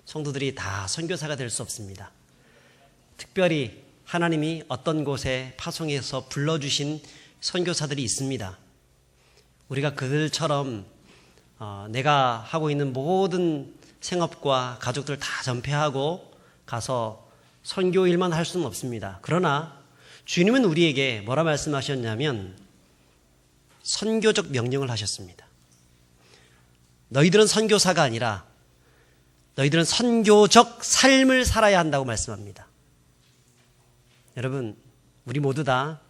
성도들이 다 선교사가 될 수 없습니다. 특별히 하나님이 어떤 곳에 파송해서 불러주신 선교사들이 있습니다. 우리가 그들처럼 내가 하고 있는 모든 생업과 가족들 다 전폐하고 가서 선교 일만 할 수는 없습니다. 그러나 주님은 우리에게 뭐라 말씀하셨냐면 선교적 명령을 하셨습니다. 너희들은 선교사가 아니라 너희들은 선교적 삶을 살아야 한다고 말씀합니다. 여러분, 우리 모두 다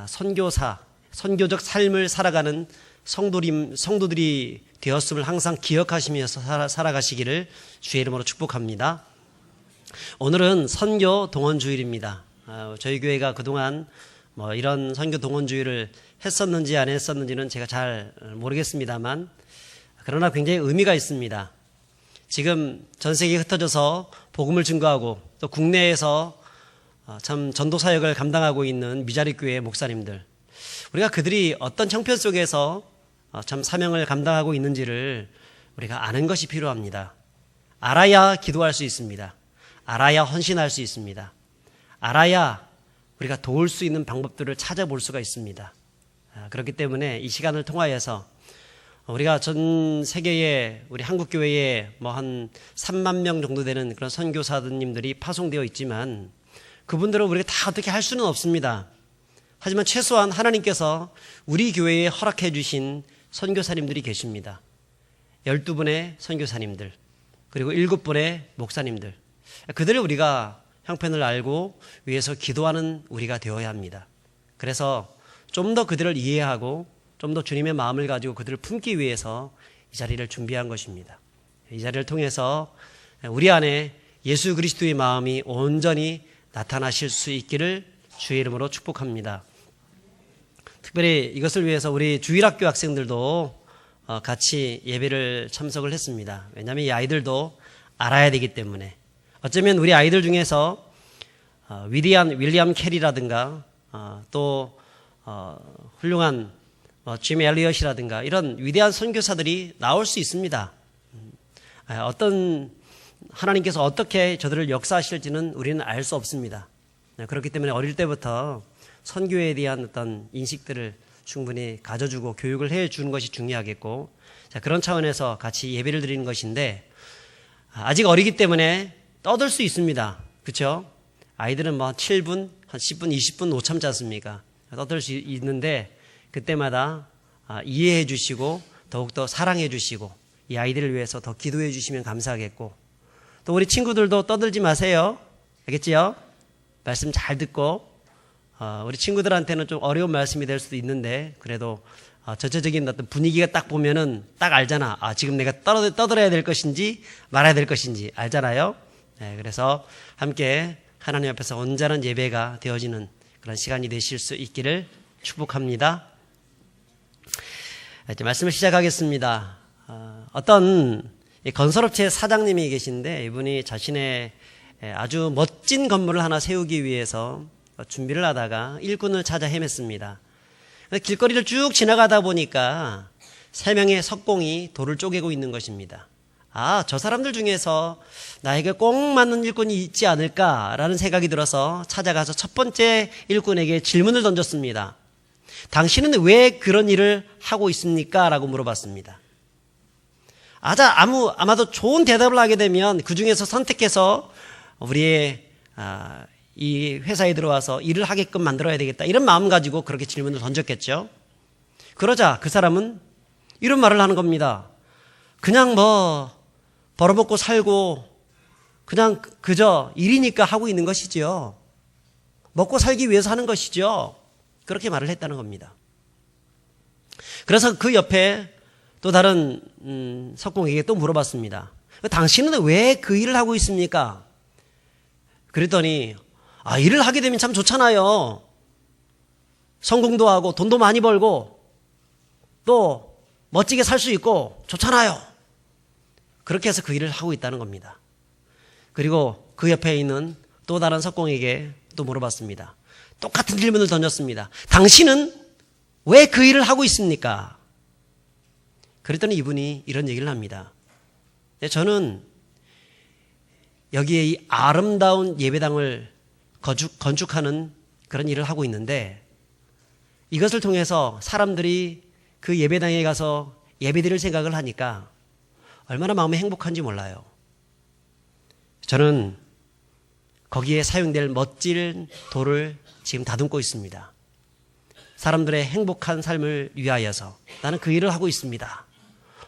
선교사, 선교적 삶을 살아가는 성도들이 되었음을 항상 기억하시면서 살아가시기를 주의 이름으로 축복합니다. 오늘은 선교 동원주일입니다. 저희 교회가 그동안 이런 선교 동원주일을 했었는지 안 했었는지는 제가 잘 모르겠습니다만, 그러나 굉장히 의미가 있습니다. 지금 전 세계에 흩어져서 복음을 증거하고 또 국내에서 참 전도 사역을 감당하고 있는 미자립 교회 목사님들, 우리가 그들이 어떤 형편 속에서 참 사명을 감당하고 있는지를 우리가 아는 것이 필요합니다. 알아야 기도할 수 있습니다. 알아야 헌신할 수 있습니다. 알아야 우리가 도울 수 있는 방법들을 찾아볼 수가 있습니다. 그렇기 때문에 이 시간을 통하여서 우리가 전 세계에 우리 한국교회에 한 3만 명 정도 되는 그런 선교사님들이 파송되어 있지만 그분들은 우리가 다 어떻게 할 수는 없습니다. 하지만 최소한 하나님께서 우리 교회에 허락해 주신 선교사님들이 계십니다. 12분의 선교사님들, 그리고 7분의 목사님들, 그들을 우리가 형편을 알고 위해서 기도하는 우리가 되어야 합니다. 그래서 좀 더 그들을 이해하고 좀 더 주님의 마음을 가지고 그들을 품기 위해서 이 자리를 준비한 것입니다. 이 자리를 통해서 우리 안에 예수 그리스도의 마음이 온전히 나타나실 수 있기를 주의 이름으로 축복합니다. 특별히 이것을 위해서 우리 주일학교 학생들도 같이 예배를 참석을 했습니다. 왜냐하면 이 아이들도 알아야 되기 때문에. 어쩌면 우리 아이들 중에서 위대한 윌리엄 캐리라든가 또 훌륭한 짐 엘리엇이라든가 이런 위대한 선교사들이 나올 수 있습니다. 어떤 하나님께서 어떻게 저들을 역사하실지는 우리는 알 수 없습니다. 그렇기 때문에 어릴 때부터 선교에 대한 어떤 인식들을 충분히 가져주고 교육을 해주는 것이 중요하겠고, 그런 차원에서 같이 예배를 드리는 것인데, 아직 어리기 때문에 떠들 수 있습니다. 그렇죠? 아이들은 7분, 한 10분, 20분 못 참지 않습니까? 떠들 수 있는데 그때마다 이해해 주시고 더욱더 사랑해 주시고 이 아이들을 위해서 더 기도해 주시면 감사하겠고, 또 우리 친구들도 떠들지 마세요. 알겠지요? 말씀 잘 듣고 우리 친구들한테는 좀 어려운 말씀이 될 수도 있는데 그래도 전체적인 어떤 분위기가 딱 보면은 딱 알잖아. 지금 내가 떠들어야 될 것인지 말아야 될 것인지 알잖아요. 네, 그래서 함께 하나님 앞에서 온전한 예배가 되어지는 그런 시간이 되실 수 있기를 축복합니다. 이제 말씀을 시작하겠습니다. 어떤 건설업체 사장님이 계신데 이분이 자신의 아주 멋진 건물을 하나 세우기 위해서 준비를 하다가 일꾼을 찾아 헤맸습니다. 길거리를 쭉 지나가다 보니까 3명의 석공이 돌을 쪼개고 있는 것입니다. 저 사람들 중에서 나에게 꼭 맞는 일꾼이 있지 않을까라는 생각이 들어서 찾아가서 첫 번째 일꾼에게 질문을 던졌습니다. 당신은 왜 그런 일을 하고 있습니까? 라고 물어봤습니다. 아마도 좋은 대답을 하게 되면 그 중에서 선택해서 우리의 이 회사에 들어와서 일을 하게끔 만들어야 되겠다, 이런 마음 가지고 그렇게 질문을 던졌겠죠. 그러자 그 사람은 이런 말을 하는 겁니다. 그냥 벌어먹고 살고 그냥 그저 일이니까 하고 있는 것이죠. 먹고 살기 위해서 하는 것이죠. 그렇게 말을 했다는 겁니다. 그래서 그 옆에 또 다른 석공에게 또 물어봤습니다. 당신은 왜 그 일을 하고 있습니까? 그랬더니 일을 하게 되면 참 좋잖아요. 성공도 하고 돈도 많이 벌고 또 멋지게 살 수 있고 좋잖아요. 그렇게 해서 그 일을 하고 있다는 겁니다. 그리고 그 옆에 있는 또 다른 석공에게 또 물어봤습니다. 똑같은 질문을 던졌습니다. 당신은 왜 그 일을 하고 있습니까? 그랬더니 이분이 이런 얘기를 합니다. 저는 여기에 이 아름다운 예배당을 건축하는 그런 일을 하고 있는데, 이것을 통해서 사람들이 그 예배당에 가서 예배드릴 생각을 하니까 얼마나 마음이 행복한지 몰라요. 저는 거기에 사용될 멋진 돌을 지금 다듬고 있습니다. 사람들의 행복한 삶을 위하여서 나는 그 일을 하고 있습니다.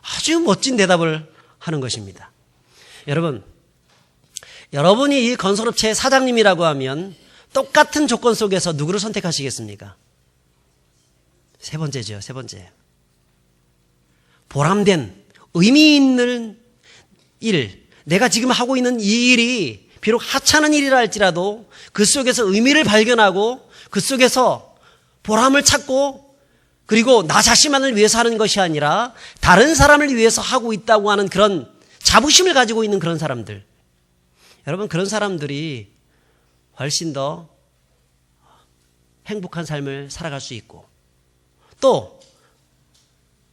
아주 멋진 대답을 하는 것입니다. 여러분이 이 건설업체의 사장님이라고 하면 똑같은 조건 속에서 누구를 선택하시겠습니까? 세 번째죠. 세 번째. 보람된, 의미 있는 일, 내가 지금 하고 있는 이 일이 비록 하찮은 일이라 할지라도 그 속에서 의미를 발견하고 그 속에서 보람을 찾고, 그리고 나 자신만을 위해서 하는 것이 아니라 다른 사람을 위해서 하고 있다고 하는 그런 자부심을 가지고 있는 그런 사람들, 여러분, 그런 사람들이 훨씬 더 행복한 삶을 살아갈 수 있고, 또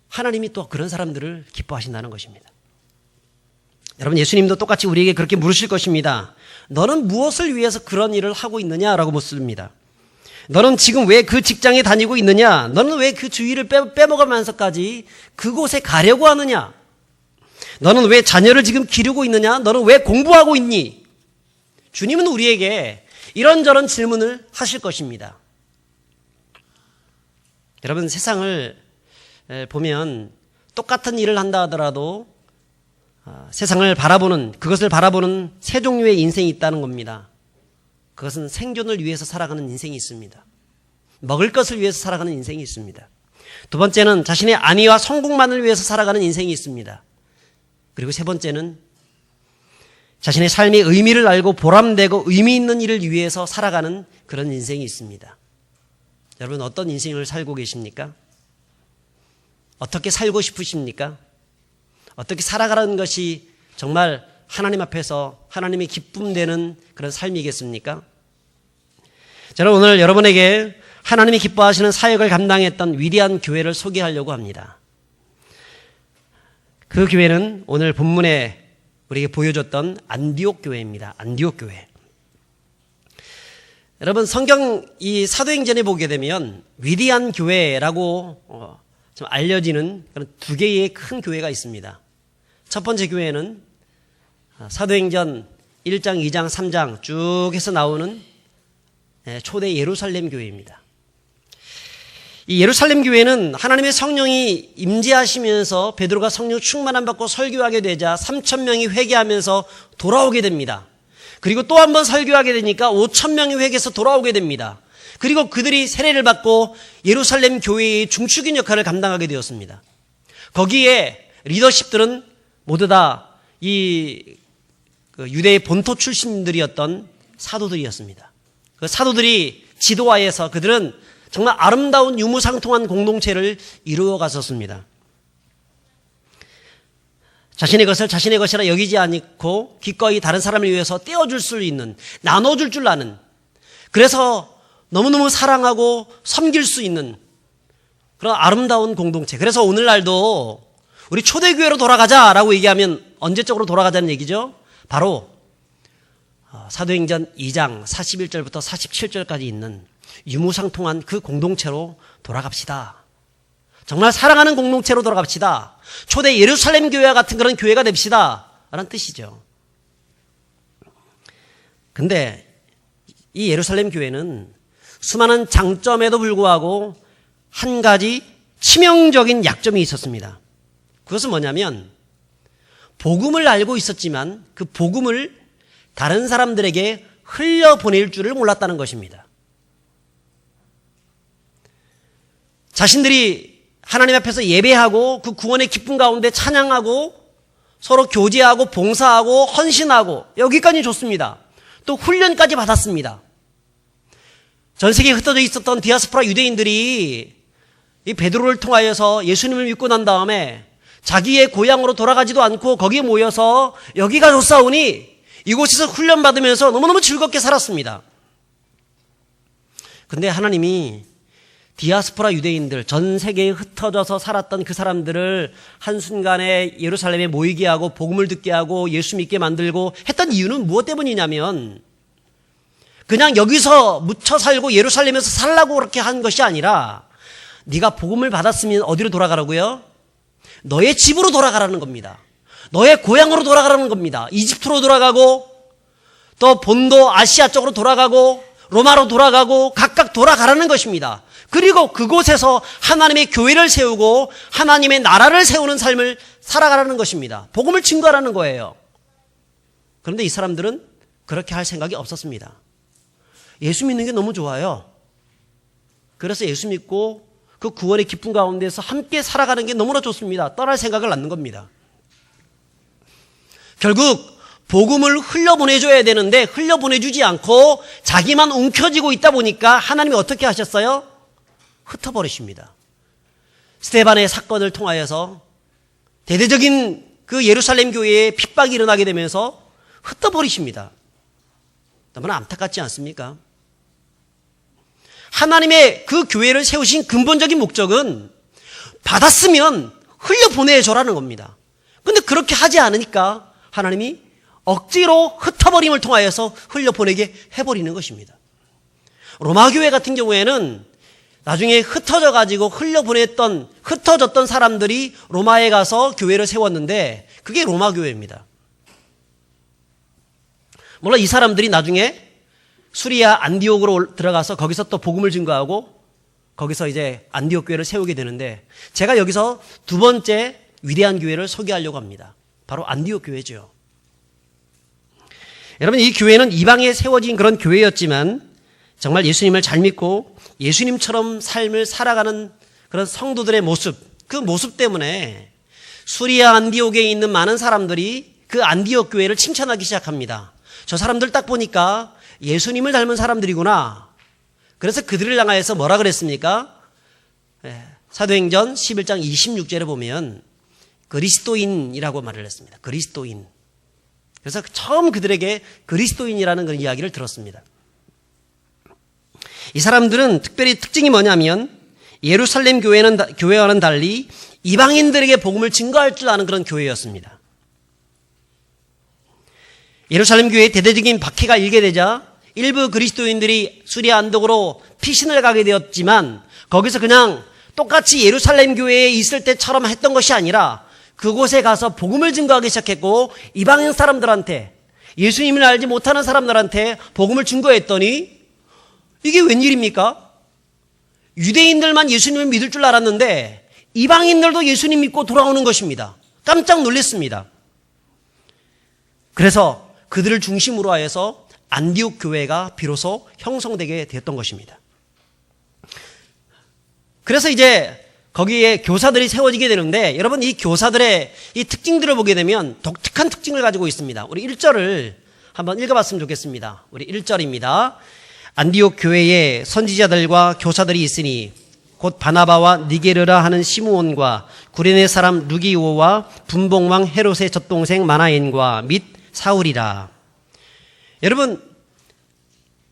하나님이 또 그런 사람들을 기뻐하신다는 것입니다. 여러분, 예수님도 똑같이 우리에게 그렇게 물으실 것입니다. 너는 무엇을 위해서 그런 일을 하고 있느냐라고 묻습니다. 너는 지금 왜 그 직장에 다니고 있느냐? 너는 왜 그 주의를 빼먹으면서까지 그곳에 가려고 하느냐? 너는 왜 자녀를 지금 기르고 있느냐? 너는 왜 공부하고 있니? 주님은 우리에게 이런저런 질문을 하실 것입니다. 여러분, 세상을 보면 똑같은 일을 한다 하더라도 세상을 바라보는, 그것을 바라보는 세 종류의 인생이 있다는 겁니다. 그것은 생존을 위해서 살아가는 인생이 있습니다. 먹을 것을 위해서 살아가는 인생이 있습니다. 두 번째는 자신의 안위와 성공만을 위해서 살아가는 인생이 있습니다. 그리고 세 번째는 자신의 삶의 의미를 알고 보람되고 의미 있는 일을 위해서 살아가는 그런 인생이 있습니다. 여러분, 어떤 인생을 살고 계십니까? 어떻게 살고 싶으십니까? 어떻게 살아가는 것이 정말 하나님 앞에서 하나님의 기쁨 되는 그런 삶이겠습니까? 저는 오늘 여러분에게 하나님이 기뻐하시는 사역을 감당했던 위대한 교회를 소개하려고 합니다. 그 교회는 오늘 본문에 우리에게 보여줬던 안디옥 교회입니다. 안디옥 교회. 여러분, 성경 이 사도행전에 보게 되면 위대한 교회라고 좀 알려지는 그런 두 개의 큰 교회가 있습니다. 첫 번째 교회는 사도행전 1장, 2장, 3장 쭉 해서 나오는 초대 예루살렘 교회입니다. 이 예루살렘 교회는 하나님의 성령이 임재하시면서 베드로가 성령 충만함 받고 설교하게 되자 3,000명이 회개하면서 돌아오게 됩니다. 그리고 또 한 번 설교하게 되니까 5,000명이 회개해서 돌아오게 됩니다. 그리고 그들이 세례를 받고 예루살렘 교회의 중축인 역할을 감당하게 되었습니다. 거기에 리더십들은 모두 다 이 유대의 본토 출신들이었던 사도들이었습니다. 그 사도들이 지도하여서 그들은 정말 아름다운 유무상통한 공동체를 이루어 갔었습니다. 자신의 것을 자신의 것이라 여기지 않고 기꺼이 다른 사람을 위해서 떼어줄 수 있는, 나눠줄 줄 아는, 그래서 너무너무 사랑하고 섬길 수 있는 그런 아름다운 공동체. 그래서 오늘날도 우리 초대교회로 돌아가자라고 얘기하면 언제적으로 돌아가자는 얘기죠? 바로 사도행전 2장 41절부터 47절까지 있는 유무상통한 그 공동체로 돌아갑시다. 정말 사랑하는 공동체로 돌아갑시다. 초대 예루살렘 교회와 같은 그런 교회가 됩시다 라는 뜻이죠. 근데 이 예루살렘 교회는 수많은 장점에도 불구하고 한 가지 치명적인 약점이 있었습니다. 그것은 뭐냐면 복음을 알고 있었지만 그 복음을 다른 사람들에게 흘려보낼 줄을 몰랐다는 것입니다. 자신들이 하나님 앞에서 예배하고 그 구원의 기쁨 가운데 찬양하고 서로 교제하고 봉사하고 헌신하고 여기까지 좋습니다. 또 훈련까지 받았습니다. 전 세계에 흩어져 있었던 디아스포라 유대인들이 이 베드로를 통하여서 예수님을 믿고 난 다음에 자기의 고향으로 돌아가지도 않고 거기에 모여서 여기가 좋사오니 이곳에서 훈련받으면서 너무너무 즐겁게 살았습니다. 근데 하나님이 디아스포라 유대인들, 전 세계에 흩어져서 살았던 그 사람들을 한순간에 예루살렘에 모이게 하고 복음을 듣게 하고 예수 믿게 만들고 했던 이유는 무엇 때문이냐면 그냥 여기서 묻혀 살고 예루살렘에서 살라고 그렇게 한 것이 아니라 네가 복음을 받았으면 어디로 돌아가라고요? 너의 집으로 돌아가라는 겁니다. 너의 고향으로 돌아가라는 겁니다. 이집트로 돌아가고 또 본도 아시아 쪽으로 돌아가고 로마로 돌아가고 각각 돌아가라는 것입니다. 그리고 그곳에서 하나님의 교회를 세우고 하나님의 나라를 세우는 삶을 살아가라는 것입니다. 복음을 증거하라는 거예요. 그런데 이 사람들은 그렇게 할 생각이 없었습니다. 예수 믿는 게 너무 좋아요. 그래서 예수 믿고 그 구원의 기쁨 가운데서 함께 살아가는 게 너무나 좋습니다. 떠날 생각을 낳는 겁니다. 결국 복음을 흘려보내줘야 되는데 흘려보내주지 않고 자기만 움켜쥐고 있다 보니까 하나님이 어떻게 하셨어요? 흩어버리십니다. 스데반의 사건을 통하여서 대대적인 그 예루살렘 교회에 핍박이 일어나게 되면서 흩어버리십니다. 너무나 안타깝지 않습니까? 하나님의 그 교회를 세우신 근본적인 목적은 받았으면 흘려보내줘라는 겁니다. 그런데 그렇게 하지 않으니까 하나님이 억지로 흩어버림을 통하여서 흘려보내게 해버리는 것입니다. 로마 교회 같은 경우에는 나중에 흩어져가지고 흩어졌던 사람들이 로마에 가서 교회를 세웠는데 그게 로마 교회입니다. 물론 이 사람들이 나중에 수리아 안디옥으로 들어가서 거기서 또 복음을 증거하고 거기서 이제 안디옥 교회를 세우게 되는데 제가 여기서 두 번째 위대한 교회를 소개하려고 합니다. 바로 안디옥 교회죠. 여러분, 이 교회는 이방에 세워진 그런 교회였지만 정말 예수님을 잘 믿고 예수님처럼 삶을 살아가는 그런 성도들의 모습, 그 모습 때문에 수리아 안디옥에 있는 많은 사람들이 그 안디옥 교회를 칭찬하기 시작합니다. 저 사람들 딱 보니까 예수님을 닮은 사람들이구나. 그래서 그들을 향하여서 뭐라 그랬습니까? 사도행전 11장 26절에 보면 그리스도인이라고 말을 했습니다. 그리스도인. 그래서 처음 그들에게 그리스도인이라는 그런 이야기를 들었습니다. 이 사람들은 특별히 특징이 뭐냐면 예루살렘 교회와는 달리 이방인들에게 복음을 증거할 줄 아는 그런 교회였습니다. 예루살렘 교회에 대대적인 박해가 일게 되자 일부 그리스도인들이 수리아 안독으로 피신을 가게 되었지만 거기서 그냥 똑같이 예루살렘 교회에 있을 때처럼 했던 것이 아니라 그곳에 가서 복음을 증거하기 시작했고 이방인 사람들한테 예수님을 알지 못하는 사람들한테 복음을 증거했더니 이게 웬일입니까? 유대인들만 예수님을 믿을 줄 알았는데 이방인들도 예수님 믿고 돌아오는 것입니다. 깜짝 놀랐습니다. 그래서 그들을 중심으로 하여서 안디옥 교회가 비로소 형성되게 되었던 것입니다. 그래서 이제 거기에 교사들이 세워지게 되는데 여러분 이 교사들의 이 특징들을 보게 되면 독특한 특징을 가지고 있습니다. 우리 1절을 한번 읽어봤으면 좋겠습니다. 우리 1절입니다. 안디옥 교회에 선지자들과 교사들이 있으니 곧 바나바와 니게르라 하는 시므온과 구레네 사람 루기오와 분봉왕 헤롯의 젖동생 마나엔과 및 사울이라. 여러분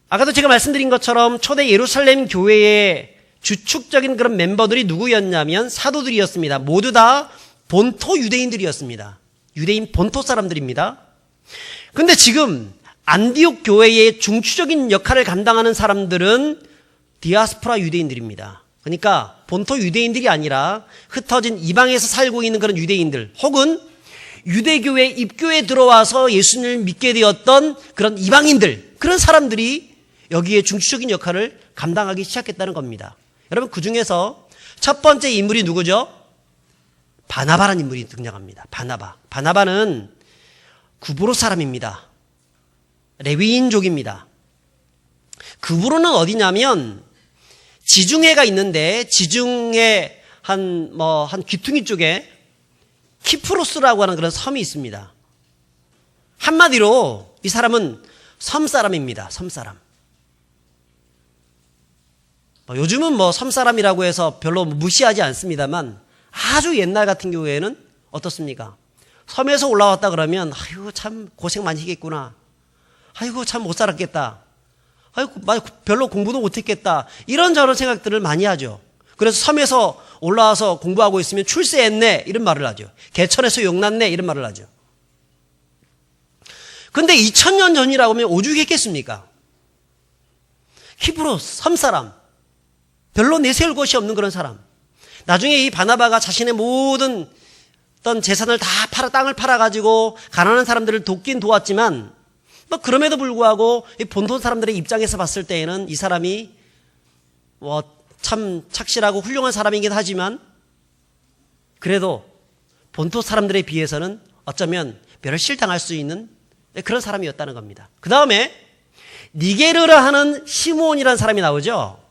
아까도 제가 말씀드린 것처럼 초대 예루살렘 교회의 주축적인 그런 멤버들이 누구였냐면 사도들이었습니다. 모두 다 본토 유대인들이었습니다. 유대인 본토 사람들입니다. 그런데 지금 안디옥 교회의 중추적인 역할을 감당하는 사람들은 디아스포라 유대인들입니다. 그러니까 본토 유대인들이 아니라 흩어진 이방에서 살고 있는 그런 유대인들 혹은 유대교회 입교에 들어와서 예수님을 믿게 되었던 그런 이방인들 그런 사람들이 여기에 중추적인 역할을 감당하기 시작했다는 겁니다. 여러분 그 중에서 첫 번째 인물이 누구죠? 바나바라는 인물이 등장합니다. 바나바는 구브로 사람입니다. 레위인족입니다. 구브로는 어디냐면 지중해가 있는데 지중해 한 귀퉁이 쪽에 키프로스라고 하는 그런 섬이 있습니다. 한마디로 이 사람은 섬사람입니다. 섬사람. 요즘은 섬사람이라고 해서 별로 무시하지 않습니다만 아주 옛날 같은 경우에는 어떻습니까? 섬에서 올라왔다 그러면 아이고 참 고생 많이 했겠구나. 아이고 참 못 살았겠다. 아이고, 별로 공부도 못했겠다. 이런저런 생각들을 많이 하죠. 그래서 섬에서 올라와서 공부하고 있으면 출세했네 이런 말을 하죠. 개천에서 용났네 이런 말을 하죠. 근데 2000년 전이라고 하면 오죽했겠습니까? 히브리 섬 사람, 별로 내세울 것이 없는 그런 사람. 나중에 이 바나바가 자신의 모든 어떤 재산을 다 땅을 팔아가지고 가난한 사람들을 돕긴 도왔지만, 그럼에도 불구하고 이 본토 사람들의 입장에서 봤을 때에는 이 사람이 참 착실하고 훌륭한 사람이긴 하지만, 그래도 본토 사람들에 비해서는 어쩌면 멸실당할 수 있는 그런 사람이었다는 겁니다. 그 다음에 니게르라 하는 시므온이라는 사람이 나오죠.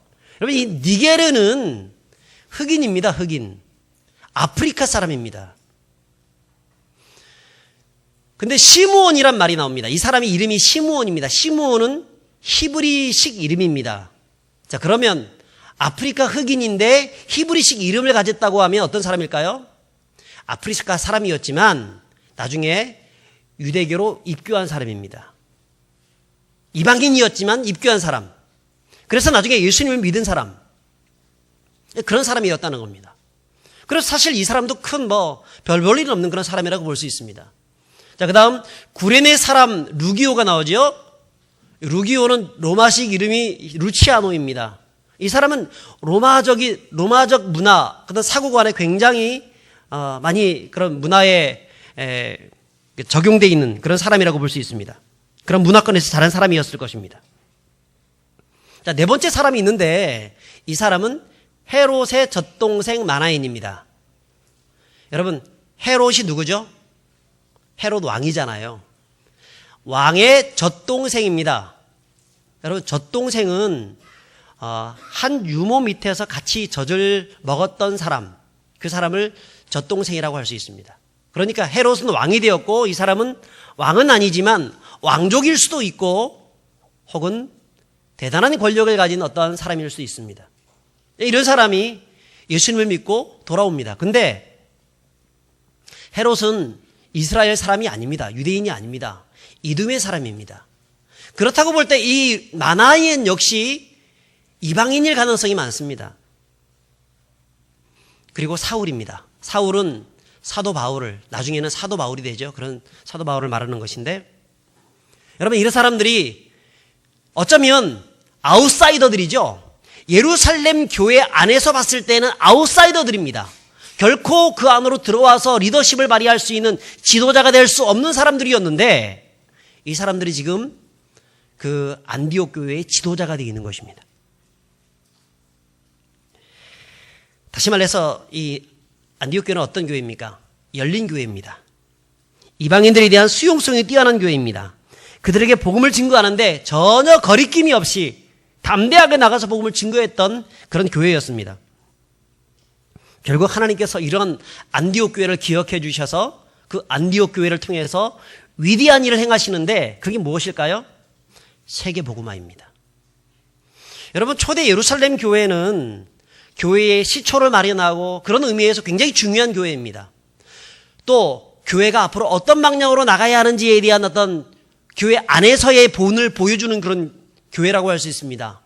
여러분, 이 니게르는 흑인입니다. 흑인. 아프리카 사람입니다. 근데 시므온이란 말이 나옵니다. 이 사람의 이름이 시므온입니다. 시므온은 히브리식 이름입니다. 자, 그러면 아프리카 흑인인데 히브리식 이름을 가졌다고 하면 어떤 사람일까요? 아프리카 사람이었지만 나중에 유대교로 입교한 사람입니다. 이방인이었지만 입교한 사람. 그래서 나중에 예수님을 믿은 사람. 그런 사람이었다는 겁니다. 그래서 사실 이 사람도 큰 별 볼 일 없는 그런 사람이라고 볼 수 있습니다. 자, 그 다음 구레네 사람 루기오가 나오죠. 루기오는 로마식 이름이 루치아노입니다. 이 사람은 로마적 문화, 그런 사고관에 굉장히 많이 그런 문화에 적용되어 있는 그런 사람이라고 볼 수 있습니다. 그런 문화권에서 자란 사람이었을 것입니다. 자, 네 번째 사람이 있는데 이 사람은 헤롯의 젖동생 마나엔입니다. 여러분, 헤롯이 누구죠? 헤롯 왕이잖아요. 왕의 젖동생입니다. 여러분, 젖동생은 한 유모 밑에서 같이 젖을 먹었던 사람, 그 사람을 젖동생이라고 할 수 있습니다. 그러니까 헤롯은 왕이 되었고 이 사람은 왕은 아니지만 왕족일 수도 있고 혹은 대단한 권력을 가진 어떠한 사람일 수 있습니다. 이런 사람이 예수님을 믿고 돌아옵니다. 근데 헤롯은 이스라엘 사람이 아닙니다. 유대인이 아닙니다. 이두메 사람입니다. 그렇다고 볼 때 이 마나엔 역시 이방인일 가능성이 많습니다. 그리고 사울입니다. 사울은 사도 바울을, 나중에는 사도 바울이 되죠. 그런 사도 바울을 말하는 것인데, 여러분, 이런 사람들이 어쩌면 아웃사이더들이죠. 예루살렘 교회 안에서 봤을 때는 아웃사이더들입니다. 결코 그 안으로 들어와서 리더십을 발휘할 수 있는 지도자가 될 수 없는 사람들이었는데, 이 사람들이 지금 그 안디옥 교회의 지도자가 되어 있는 것입니다. 다시 말해서 이 안디옥 교회는 어떤 교회입니까? 열린 교회입니다. 이방인들에 대한 수용성이 뛰어난 교회입니다. 그들에게 복음을 증거하는데 전혀 거리낌이 없이 담대하게 나가서 복음을 증거했던 그런 교회였습니다. 결국 하나님께서 이런 안디옥 교회를 기억해 주셔서 그 안디옥 교회를 통해서 위대한 일을 행하시는데, 그게 무엇일까요? 세계 복음화입니다. 여러분, 초대 예루살렘 교회는 교회의 시초를 마련하고 그런 의미에서 굉장히 중요한 교회입니다. 또 교회가 앞으로 어떤 방향으로 나가야 하는지에 대한 어떤 교회 안에서의 본을 보여주는 그런 교회라고 할 수 있습니다.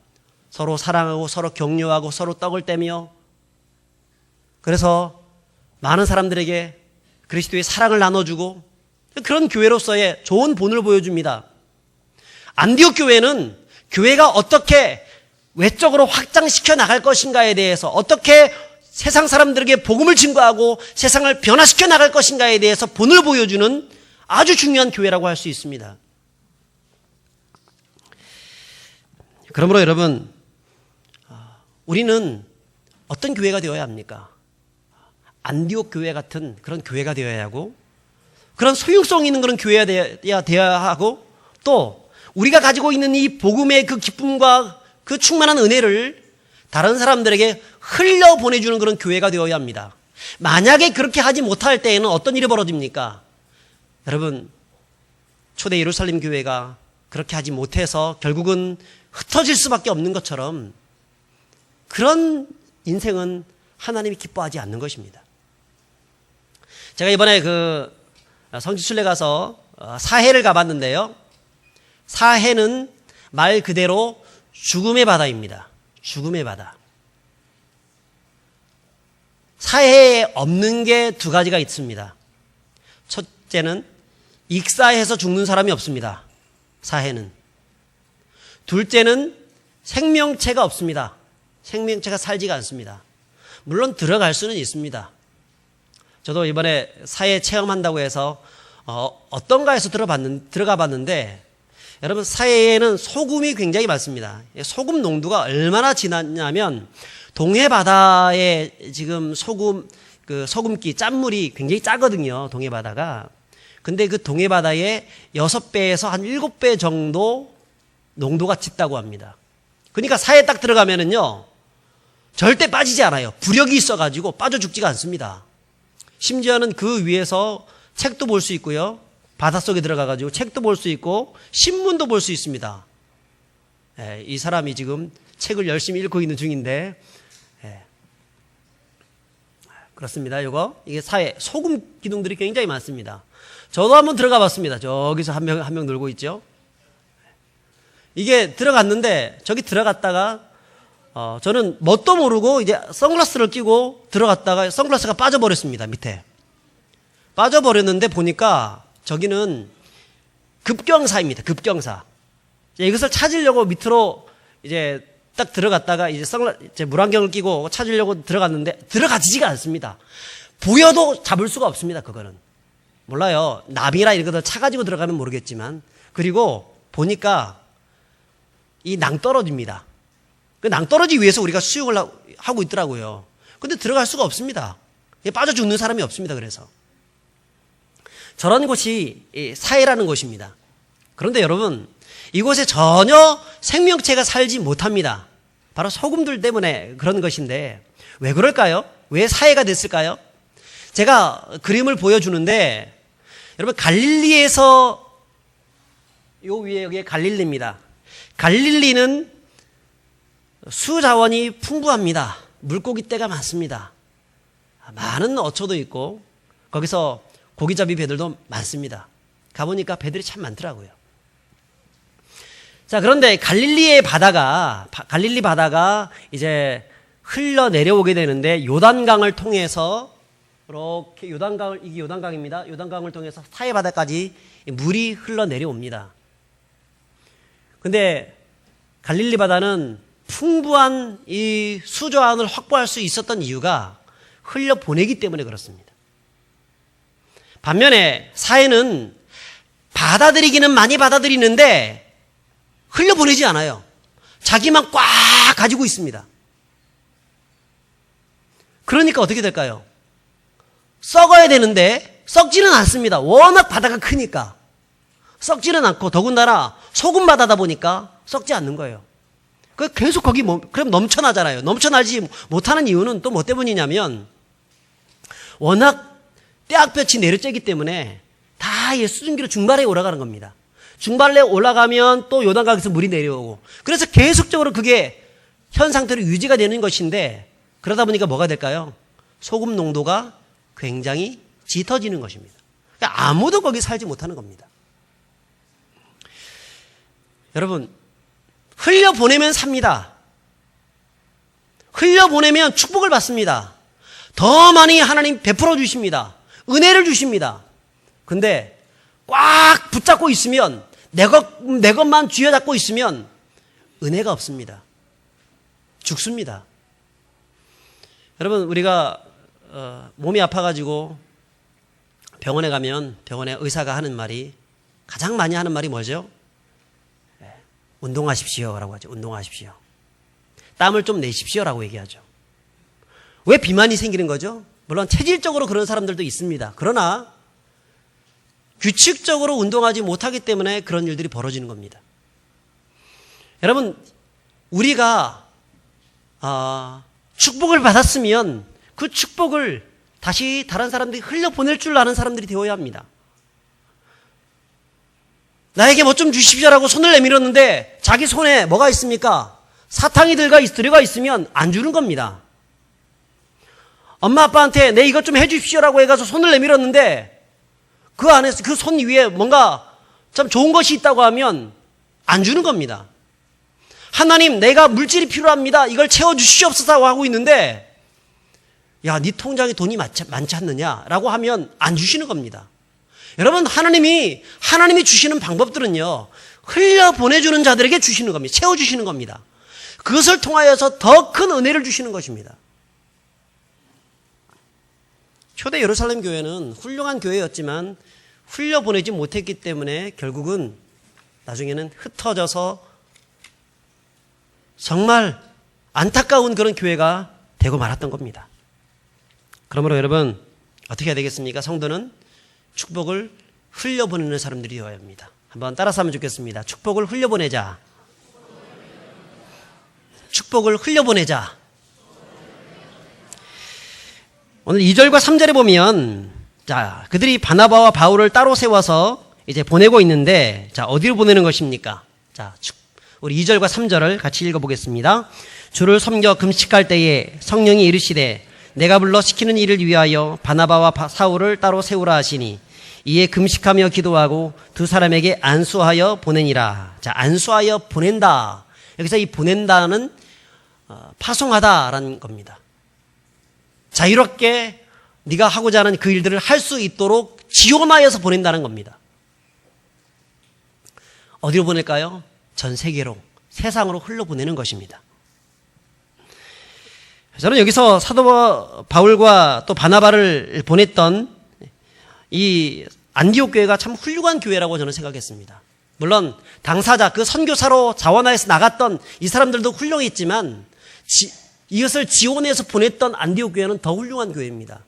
서로 사랑하고 서로 격려하고 서로 떡을 떼며, 그래서 많은 사람들에게 그리스도의 사랑을 나눠주고 그런 교회로서의 좋은 본을 보여줍니다. 안디옥 교회는 교회가 어떻게 외적으로 확장시켜 나갈 것인가에 대해서, 어떻게 세상 사람들에게 복음을 증거하고 세상을 변화시켜 나갈 것인가에 대해서 본을 보여주는 아주 중요한 교회라고 할 수 있습니다. 그러므로 여러분, 우리는 어떤 교회가 되어야 합니까? 안디옥 교회 같은 그런 교회가 되어야 하고, 그런 소유성 있는 그런 교회가 되어야 하고, 또 우리가 가지고 있는 이 복음의 그 기쁨과 그 충만한 은혜를 다른 사람들에게 흘려보내주는 그런 교회가 되어야 합니다. 만약에 그렇게 하지 못할 때에는 어떤 일이 벌어집니까? 여러분, 초대 예루살렘 교회가 그렇게 하지 못해서 결국은 흩어질 수밖에 없는 것처럼, 그런 인생은 하나님이 기뻐하지 않는 것입니다. 제가 이번에 그 성지순례 가서 사해를 가봤는데요. 사해는 말 그대로 죽음의 바다입니다. 죽음의 바다. 사회에 없는 게 두 가지가 있습니다. 첫째는 익사해서 죽는 사람이 없습니다. 사회는. 둘째는 생명체가 없습니다. 생명체가 살지가 않습니다. 물론 들어갈 수는 있습니다. 저도 이번에 사회 체험한다고 해서 어떤가 해서 들어가 봤는데 여러분 사회에는 소금이 굉장히 많습니다. 소금 농도가 얼마나 진하냐면 동해 바다에 지금 소금기 짠물이 굉장히 짜거든요. 동해 바다가. 근데 그 동해 바다의 6배에서 한 7배 정도 농도가 짙다고 합니다. 그러니까 사회에 딱 들어가면은요 절대 빠지지 않아요. 부력이 있어가지고 빠져 죽지가 않습니다. 심지어는 그 위에서 책도 볼 수 있고요. 바닷속에 들어가가지고 책도 볼 수 있고 신문도 볼 수 있습니다. 이 사람이 지금 책을 열심히 읽고 있는 중인데 그렇습니다. 이게 사회 소금 기둥들이 굉장히 많습니다. 저도 한번 들어가 봤습니다. 저기서 한 명 놀고 있죠. 이게 들어갔는데 저기 들어갔다가 저는 뭣도 모르고 이제 선글라스를 끼고 들어갔다가 선글라스가 빠져버렸습니다. 밑에 빠져버렸는데 보니까 저기는 급경사입니다. 급경사. 이것을 찾으려고 밑으로 이제 딱 들어갔다가 이제 물안경을 끼고 찾으려고 들어갔는데 들어가지지가 않습니다. 보여도 잡을 수가 없습니다. 그거는 몰라요. 나비라 이런 것들 차가지고 들어가면 모르겠지만 그리고 보니까 이 낭떠러지입니다. 그 낭떠러지 위해서 우리가 수영을 하고 있더라고요. 근데 들어갈 수가 없습니다. 빠져 죽는 사람이 없습니다. 그래서 저런 곳이 사회라는 곳입니다. 그런데 여러분 이곳에 전혀 생명체가 살지 못합니다. 바로 소금들 때문에 그런 것인데 왜 그럴까요? 왜 사회가 됐을까요? 제가 그림을 보여주는데 여러분 갈릴리에서 요 위에 여기에 갈릴리입니다. 갈릴리는 수자원이 풍부합니다. 물고기떼가 많습니다. 많은 어초도 있고 거기서 고기잡이 배들도 많습니다. 가보니까 배들이 참 많더라고요. 자, 그런데 갈릴리 바다가 이제 흘러 내려오게 되는데 요단강을 통해서 이렇게 이게 요단강입니다. 요단강을 통해서 사해 바다까지 물이 흘러 내려옵니다. 근데 갈릴리 바다는 풍부한 이 수조안을 확보할 수 있었던 이유가 흘려 보내기 때문에 그렇습니다. 반면에 사해는 받아들이기는 많이 받아들이는데 흘려보내지 않아요. 자기만 꽉 가지고 있습니다. 그러니까 어떻게 될까요? 썩어야 되는데 썩지는 않습니다. 워낙 바다가 크니까 썩지는 않고 더군다나 소금 바다다 보니까 썩지 않는 거예요. 계속 거기 그럼 넘쳐나잖아요. 넘쳐나지 못하는 이유는 또 뭐 때문이냐면 워낙 떼약볕이 내려쬐기 때문에 다 수증기로 중발에 올라가는 겁니다. 중발에 올라가면 또 요단강에서 물이 내려오고 그래서 계속적으로 그게 현 상태로 유지가 되는 것인데 그러다 보니까 뭐가 될까요? 소금 농도가 굉장히 짙어지는 것입니다. 그러니까 아무도 거기 살지 못하는 겁니다. 여러분 흘려보내면 삽니다. 흘려보내면 축복을 받습니다. 더 많이 하나님 베풀어 주십니다. 은혜를 주십니다. 근데 꽉 붙잡고 있으면 내 것만 쥐어잡고 있으면 은혜가 없습니다. 죽습니다. 여러분 우리가 몸이 아파가지고 병원에 가면 병원에 의사가 하는 말이 가장 많이 하는 말이 뭐죠? 운동하십시오 라고 하죠. 운동하십시오. 땀을 좀 내십시오라고 얘기하죠. 왜 비만이 생기는 거죠? 물론 체질적으로 그런 사람들도 있습니다. 그러나 규칙적으로 운동하지 못하기 때문에 그런 일들이 벌어지는 겁니다. 여러분 우리가 축복을 받았으면 그 축복을 다시 다른 사람들이 흘려보낼 줄 아는 사람들이 되어야 합니다. 나에게 뭐 좀 주십시오라고 손을 내밀었는데 자기 손에 뭐가 있습니까? 사탕이 들어가 있으면 안 주는 겁니다. 엄마 아빠한테 내 이것 좀 해주십시오라고 해가지고 손을 내밀었는데 그 안에서 그 손 위에 뭔가 참 좋은 것이 있다고 하면 안 주는 겁니다. 하나님, 내가 물질이 필요합니다. 이걸 채워주시옵소서 하고 있는데, 야, 네 통장에 돈이 많지 않느냐라고 하면 안 주시는 겁니다. 여러분, 하나님이 주시는 방법들은요, 흘려보내주는 자들에게 주시는 겁니다. 채워주시는 겁니다. 그것을 통하여서 더 큰 은혜를 주시는 것입니다. 초대 예루살렘 교회는 훌륭한 교회였지만 흘려보내지 못했기 때문에 결국은 나중에는 흩어져서 정말 안타까운 그런 교회가 되고 말았던 겁니다. 그러므로 여러분, 어떻게 해야 되겠습니까? 성도는 축복을 흘려보내는 사람들이 되어야 합니다. 한번 따라서 하면 좋겠습니다. 축복을 흘려보내자. 축복을 흘려보내자. 오늘 2절과 3절에 보면, 자, 그들이 바나바와 바울을 따로 세워서 이제 보내고 있는데, 자, 어디로 보내는 것입니까? 자, 우리 2절과 3절을 같이 읽어보겠습니다. 주를 섬겨 금식할 때에 성령이 이르시되 내가 불러 시키는 일을 위하여 바나바와 사울을 따로 세우라 하시니 이에 금식하며 기도하고 두 사람에게 안수하여 보내니라. 자, 안수하여 보낸다. 여기서 이 보낸다는 파송하다라는 겁니다. 자유롭게 네가 하고자 하는 그 일들을 할 수 있도록 지원하여서 보낸다는 겁니다. 어디로 보낼까요? 전 세계로, 세상으로 흘러보내는 것입니다. 저는 여기서 사도 바울과 또 바나바를 보냈던 이 안디옥 교회가 참 훌륭한 교회라고 저는 생각했습니다. 물론 당사자, 그 선교사로 자원하여서 나갔던 이 사람들도 훌륭했지만 이것을 지원해서 보냈던 안디옥 교회는 더 훌륭한 교회입니다.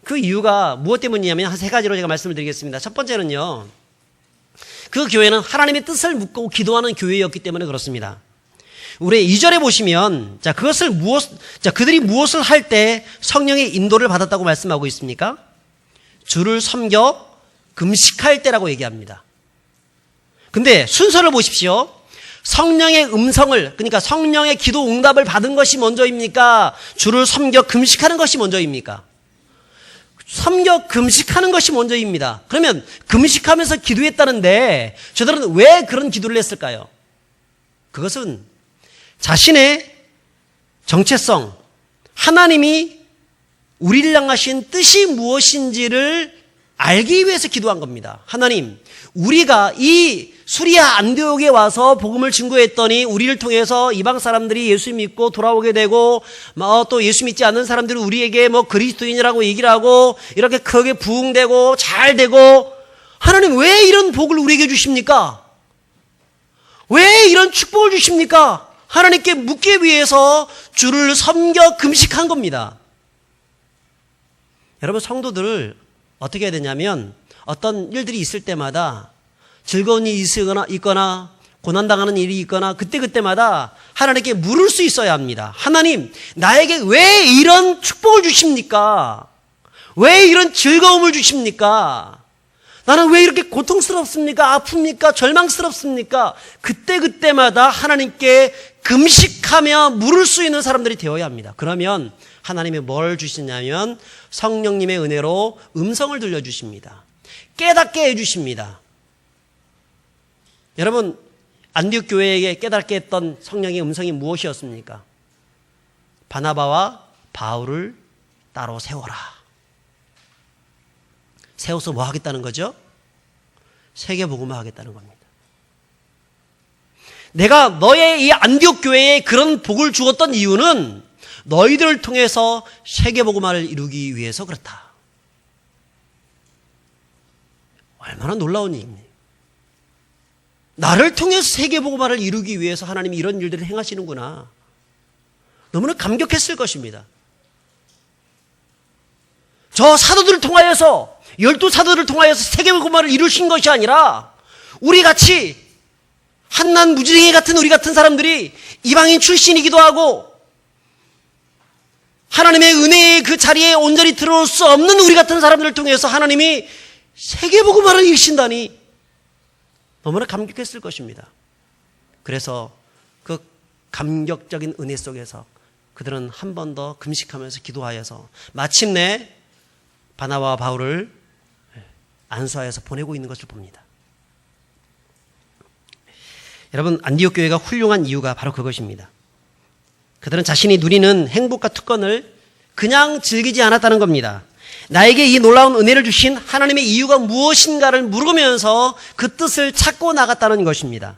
그 이유가 무엇 때문이냐면 한 세 가지로 제가 말씀을 드리겠습니다. 첫 번째는요, 그 교회는 하나님의 뜻을 묻고 기도하는 교회였기 때문에 그렇습니다. 우리 2절에 보시면, 자, 그들이 무엇을 할 때 성령의 인도를 받았다고 말씀하고 있습니까? 주를 섬겨 금식할 때라고 얘기합니다. 근데 순서를 보십시오. 성령의 음성을, 그러니까 성령의 기도 응답을 받은 것이 먼저입니까? 주를 섬겨 금식하는 것이 먼저입니까? 섬겨 금식하는 것이 먼저입니다. 그러면 금식하면서 기도했다는데 저들은 왜 그런 기도를 했을까요? 그것은 자신의 정체성, 하나님이 우리를 향하신 뜻이 무엇인지를 알기 위해서 기도한 겁니다. 하나님, 우리가 이 수리아 안디옥에 와서 복음을 증거했더니 우리를 통해서 이방 사람들이 예수 믿고 돌아오게 되고, 또 예수 믿지 않는 사람들이 우리에게 그리스도인이라고 얘기를 하고 이렇게 크게 부흥되고 잘 되고, 하나님 왜 이런 복을 우리에게 주십니까? 왜 이런 축복을 주십니까? 하나님께 묻기 위해서 주를 섬겨 금식한 겁니다. 여러분, 성도들을 어떻게 해야 되냐면 어떤 일들이 있을 때마다, 즐거운 일이 있거나 고난당하는 일이 있거나 그때마다 하나님께 물을 수 있어야 합니다. 하나님, 나에게 왜 이런 축복을 주십니까? 왜 이런 즐거움을 주십니까? 나는 왜 이렇게 고통스럽습니까? 아픕니까? 절망스럽습니까? 그때마다 하나님께 금식하며 물을 수 있는 사람들이 되어야 합니다. 그러면 하나님이 뭘 주시냐면 성령님의 은혜로 음성을 들려주십니다. 깨닫게 해주십니다. 여러분, 안디옥 교회에게 깨닫게 했던 성령의 음성이 무엇이었습니까? 바나바와 바울을 따로 세워라. 세워서 뭐 하겠다는 거죠? 세계복음화 하겠다는 겁니다. 내가 너의 이 안디옥 교회에 그런 복을 주었던 이유는 너희들을 통해서 세계복음화를 이루기 위해서 그렇다. 얼마나 놀라운 일입니까? 나를 통해서 세계복음화를 이루기 위해서 하나님이 이런 일들을 행하시는구나. 너무나 감격했을 것입니다. 저 사도들을 통하여서, 12사도를 통하여서 세계복음화를 이루신 것이 아니라 우리같이 한낱 무지랭이 같은 우리 같은 사람들이 이방인 출신이기도 하고 하나님의 은혜의 그 자리에 온전히 들어올 수 없는 우리 같은 사람들을 통해서 하나님이 세계복음화를 이루신다니 너무나 감격했을 것입니다. 그래서 그 감격적인 은혜 속에서 그들은 한 번 더 금식하면서 기도하여서 마침내 바나바와 바울을 안수하여서 보내고 있는 것을 봅니다. 여러분, 안디옥 교회가 훌륭한 이유가 바로 그것입니다. 그들은 자신이 누리는 행복과 특권을 그냥 즐기지 않았다는 겁니다. 나에게 이 놀라운 은혜를 주신 하나님의 이유가 무엇인가를 물으면서 그 뜻을 찾고 나갔다는 것입니다.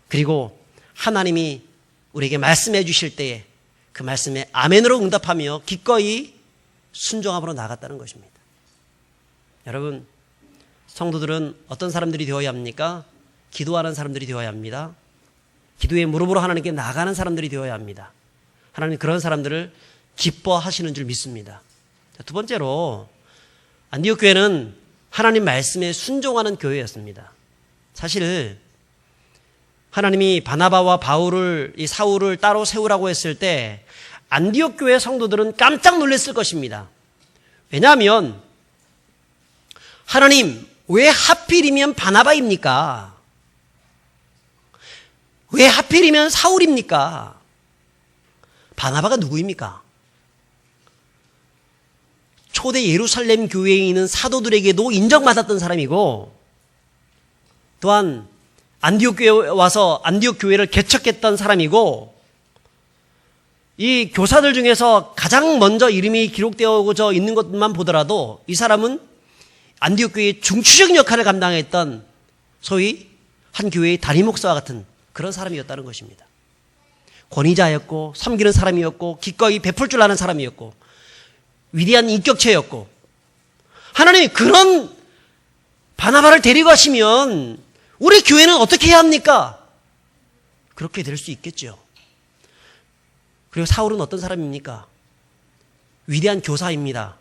그리고 하나님이 우리에게 말씀해 주실 때에 그 말씀에 아멘으로 응답하며 기꺼이 순종함으로 나갔다는 것입니다. 여러분, 성도들은 어떤 사람들이 되어야 합니까? 기도하는 사람들이 되어야 합니다. 기도의 무릎으로 하나님께 나가는 사람들이 되어야 합니다. 하나님 그런 사람들을 기뻐하시는 줄 믿습니다. 두 번째로, 안디옥 교회는 하나님 말씀에 순종하는 교회였습니다. 사실 하나님이 바나바와 바울을, 이 사울을 따로 세우라고 했을 때 안디옥 교회 성도들은 깜짝 놀랐을 것입니다. 왜냐하면 하나님, 왜 하필이면 바나바입니까? 왜 하필이면 사울입니까? 바나바가 누구입니까? 초대 예루살렘 교회에 있는 사도들에게도 인정받았던 사람이고, 또한 안디옥 교회에 와서 안디옥 교회를 개척했던 사람이고, 이 교사들 중에서 가장 먼저 이름이 기록되어져 있는 것만 보더라도 이 사람은 안디옥 교회의 중추적 역할을 감당했던 소위 한 교회의 담임 목사와 같은 그런 사람이었다는 것입니다. 권위자였고 섬기는 사람이었고 기꺼이 베풀 줄 아는 사람이었고 위대한 인격체였고, 하나님이 그런 바나바를 데리고 가시면 우리 교회는 어떻게 해야 합니까? 그렇게 될 수 있겠죠. 그리고 사울은 어떤 사람입니까? 위대한 교사입니다.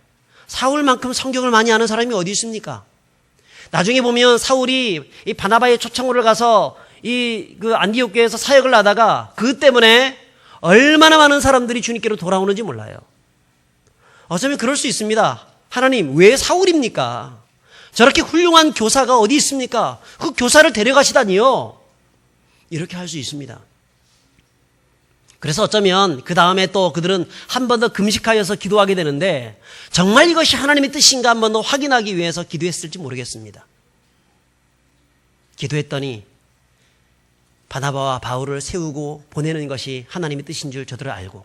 사울만큼 성경을 많이 아는 사람이 어디 있습니까? 나중에 보면 사울이 이 바나바의 초청을 가서 그 안디옥 교회에서 사역을 하다가 그 때문에 얼마나 많은 사람들이 주님께로 돌아오는지 몰라요. 어쩌면 그럴 수 있습니다. 하나님, 왜 사울입니까? 저렇게 훌륭한 교사가 어디 있습니까? 그 교사를 데려가시다니요. 이렇게 할 수 있습니다. 그래서 어쩌면 그 다음에 또 그들은 한 번 더 금식하여서 기도하게 되는데 정말 이것이 하나님의 뜻인가 한 번 더 확인하기 위해서 기도했을지 모르겠습니다. 기도했더니 바나바와 바울을 세우고 보내는 것이 하나님의 뜻인 줄 저들은 알고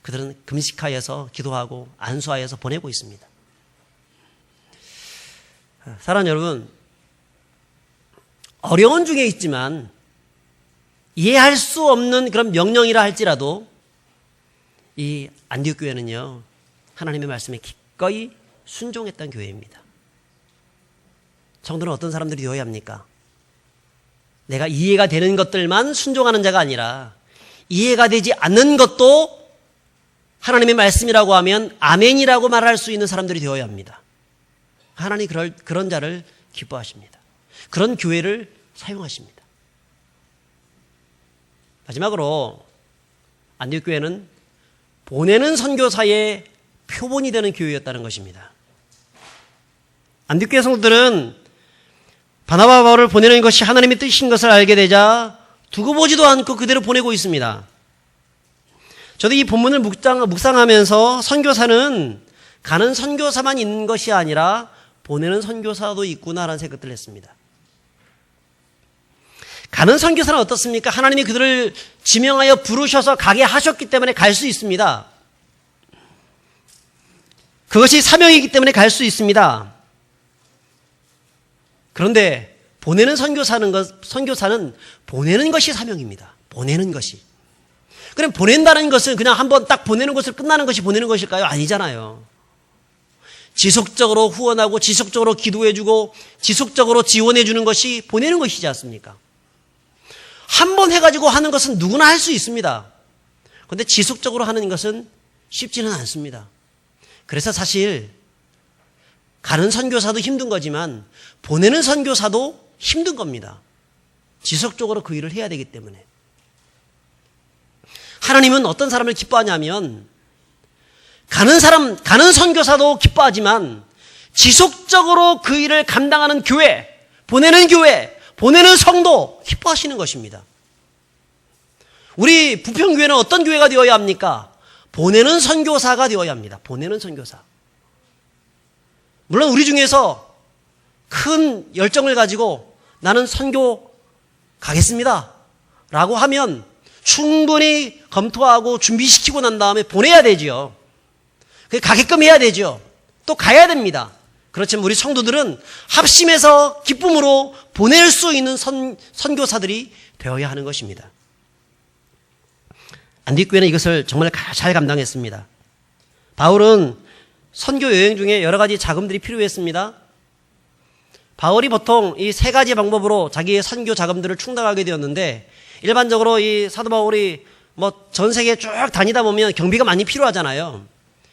그들은 금식하여서 기도하고 안수하여서 보내고 있습니다. 사랑하는 여러분, 어려운 중에 있지만 이해할 수 없는 그런 명령이라 할지라도 이 안디옥 교회는요, 하나님의 말씀에 기꺼이 순종했던 교회입니다. 성도는 어떤 사람들이 되어야 합니까? 내가 이해가 되는 것들만 순종하는 자가 아니라 이해가 되지 않는 것도 하나님의 말씀이라고 하면 아멘이라고 말할 수 있는 사람들이 되어야 합니다. 하나님이 그런 자를 기뻐하십니다. 그런 교회를 사용하십니다. 마지막으로 안디옥 교회는 보내는 선교사의 표본이 되는 교회였다는 것입니다. 안디옥 교회 성도들은 바나바와 바울을 보내는 것이 하나님의 뜻인 것을 알게 되자 두고 보지도 않고 그대로 보내고 있습니다. 저도 이 본문을 묵상하면서 선교사는 가는 선교사만 있는 것이 아니라 보내는 선교사도 있구나라는 생각들을 했습니다. 가는 선교사는 어떻습니까? 하나님이 그들을 지명하여 부르셔서 가게 하셨기 때문에 갈 수 있습니다. 그것이 사명이기 때문에 갈 수 있습니다. 그런데 보내는 선교사는 보내는 것이 사명입니다. 보내는 것이. 그럼 보낸다는 것은 그냥 한번 딱 보내는 것을 끝나는 것이 보내는 것일까요? 아니잖아요. 지속적으로 후원하고 지속적으로 기도해주고 지속적으로 지원해주는 것이 보내는 것이지 않습니까? 한 번 해가지고 하는 것은 누구나 할 수 있습니다. 그런데 지속적으로 하는 것은 쉽지는 않습니다. 그래서 사실 가는 선교사도 힘든 거지만 보내는 선교사도 힘든 겁니다. 지속적으로 그 일을 해야 되기 때문에. 하나님은 어떤 사람을 기뻐하냐면 가는 선교사도 기뻐하지만 지속적으로 그 일을 감당하는 교회, 보내는 성도 기뻐하시는 것입니다. 우리 부평교회는 어떤 교회가 되어야 합니까? 보내는 선교사가 되어야 합니다. 보내는 선교사. 물론 우리 중에서 큰 열정을 가지고 나는 선교 가겠습니다 라고 하면 충분히 검토하고 준비시키고 난 다음에 보내야 되죠. 가게끔 해야 되죠. 또 가야 됩니다. 그렇지만 우리 성도들은 합심해서 기쁨으로 보낼 수 있는 선교사들이 되어야 하는 것입니다. 안디옥교회는 이것을 정말 잘 감당했습니다. 바울은 선교 여행 중에 여러 가지 자금들이 필요했습니다. 바울이 보통 이 세 가지 방법으로 자기의 선교 자금들을 충당하게 되었는데, 일반적으로 이 사도 바울이 전 세계 쭉 다니다 보면 경비가 많이 필요하잖아요.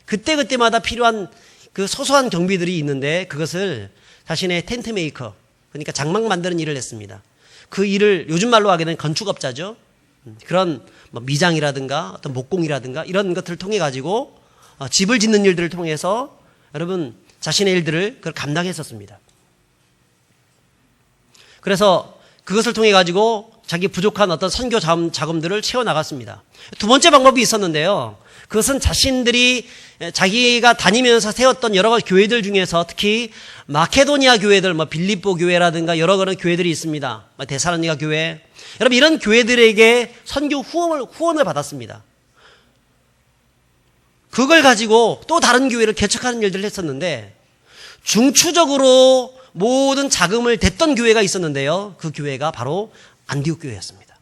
그때마다 필요한 그 소소한 경비들이 있는데, 그것을 자신의 텐트 메이커, 그러니까 장막 만드는 일을 했습니다. 그 일을 요즘 말로 하게 되면 건축업자죠. 그런 미장이라든가 어떤 목공이라든가 이런 것들을 통해 가지고 집을 짓는 일들을 통해서 여러분 자신의 일들을 그걸 감당했었습니다. 그래서 그것을 통해 가지고 자기 부족한 어떤 선교 자금들을 채워나갔습니다. 두 번째 방법이 있었는데요. 그것은 자기가 다니면서 세웠던 여러 가지 교회들 중에서 특히 마케도니아 교회들, 빌립보 교회라든가 여러 그런 교회들이 있습니다. 데살로니가 교회. 여러분 이런 교회들에게 선교 후원을 받았습니다. 그걸 가지고 또 다른 교회를 개척하는 일들을 했었는데, 중추적으로 모든 자금을 댔던 교회가 있었는데요. 그 교회가 바로 안디옥 교회였습니다.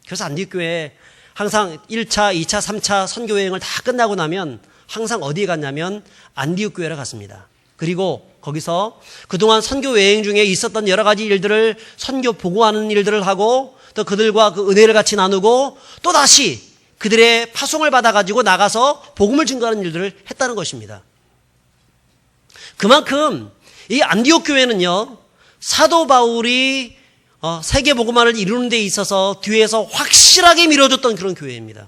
그래서 안디옥 교회에 항상 1차, 2차, 3차 선교여행을 다 끝나고 나면 항상 어디에 갔냐면 안디옥 교회를 갔습니다. 그리고 거기서 그동안 선교여행 중에 있었던 여러 가지 일들을 선교 보고하는 일들을 하고, 또 그들과 그 은혜를 같이 나누고, 또 다시 그들의 파송을 받아가지고 나가서 복음을 증거하는 일들을 했다는 것입니다. 그만큼 이 안디옥 교회는요, 사도 바울이 세계 복음화를 이루는 데 있어서 뒤에서 확실하게 밀어줬던 그런 교회입니다.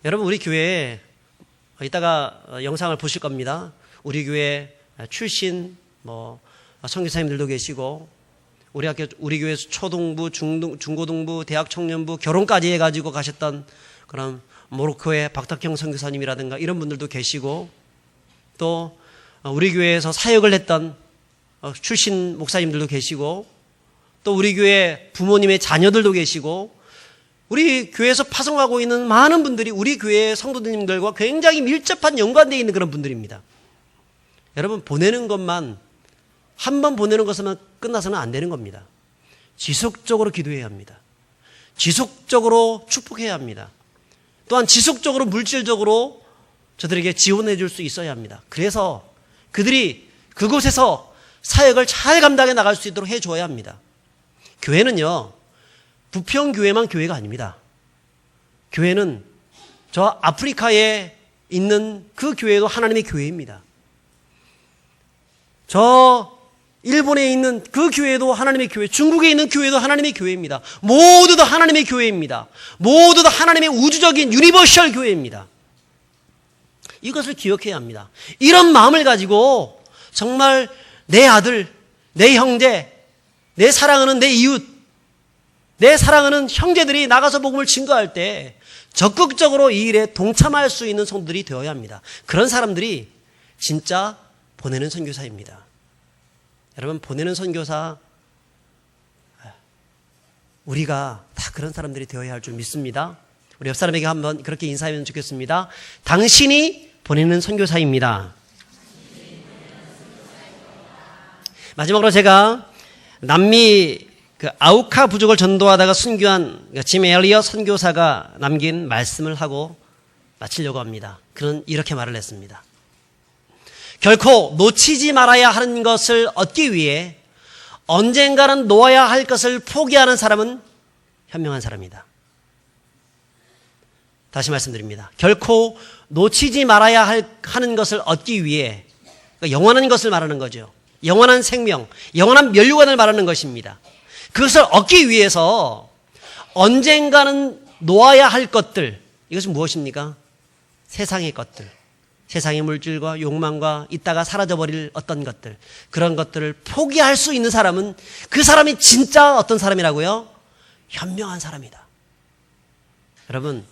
여러분 우리 교회에 이따가 영상을 보실 겁니다. 우리 교회 출신 선교사님들도 계시고, 우리 교회에서 초등부, 중고등부, 대학 청년부, 결혼까지 해가지고 가셨던 그런 모로코의 박덕형 선교사님이라든가 이런 분들도 계시고, 또 우리 교회에서 사역을 했던 출신 목사님들도 계시고, 또 우리 교회 부모님의 자녀들도 계시고, 우리 교회에서 파송하고 있는 많은 분들이 우리 교회의 성도님들과 굉장히 밀접한 연관되어 있는 그런 분들입니다. 여러분 보내는 것만, 한 번 보내는 것만 끝나서는 안 되는 겁니다. 지속적으로 기도해야 합니다. 지속적으로 축복해야 합니다. 또한 지속적으로 물질적으로 저들에게 지원해 줄 수 있어야 합니다. 그래서 그들이 그곳에서 사역을 잘 감당해 나갈 수 있도록 해줘야 합니다. 교회는요, 부평교회만 교회가 아닙니다. 교회는 저 아프리카에 있는 그 교회도 하나님의 교회입니다. 저 일본에 있는 그 교회도 하나님의 교회, 중국에 있는 교회도 하나님의 교회입니다. 모두 다 하나님의 교회입니다. 모두 다 하나님의 우주적인 유니버셜 교회입니다. 이것을 기억해야 합니다. 이런 마음을 가지고 정말 내 아들, 내 형제, 내 사랑하는 내 이웃, 내 사랑하는 형제들이 나가서 복음을 증거할 때 적극적으로 이 일에 동참할 수 있는 성도들이 되어야 합니다. 그런 사람들이 진짜 보내는 선교사입니다. 여러분 보내는 선교사, 우리가 다 그런 사람들이 되어야 할 줄 믿습니다. 우리 옆 사람에게 한번 그렇게 인사하면 좋겠습니다. 당신이 보내는 선교사입니다. 마지막으로 제가 남미 아우카 부족을 전도하다가 순교한 짐 엘리엇 선교사가 남긴 말씀을 하고 마치려고 합니다. 그는 이렇게 말을 했습니다. 결코 놓치지 말아야 하는 것을 얻기 위해 언젠가는 놓아야 할 것을 포기하는 사람은 현명한 사람이다. 다시 말씀드립니다. 결코 놓치지 말아야 하는 것을 얻기 위해, 그러니까 영원한 것을 말하는 거죠. 영원한 생명, 영원한 면류관을 말하는 것입니다. 그것을 얻기 위해서 언젠가는 놓아야 할 것들, 이것은 무엇입니까? 세상의 것들, 세상의 물질과 욕망과 있다가 사라져버릴 어떤 것들, 그런 것들을 포기할 수 있는 사람은 그 사람이 진짜 어떤 사람이라고요? 현명한 사람이다. 여러분,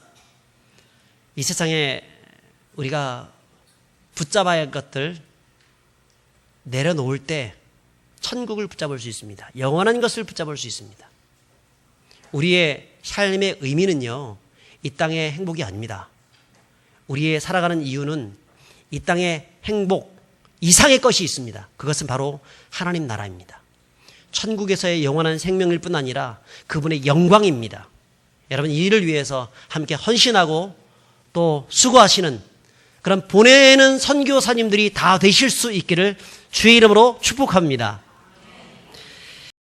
이 세상에 우리가 붙잡아야 할 것들 내려놓을 때 천국을 붙잡을 수 있습니다. 영원한 것을 붙잡을 수 있습니다. 우리의 삶의 의미는요, 이 땅의 행복이 아닙니다. 우리의 살아가는 이유는 이 땅의 행복 이상의 것이 있습니다. 그것은 바로 하나님 나라입니다. 천국에서의 영원한 생명일 뿐 아니라 그분의 영광입니다. 여러분, 이 일을 위해서 함께 헌신하고 또 수고하시는 그런 보내는 선교사님들이 다 되실 수 있기를 주의 이름으로 축복합니다.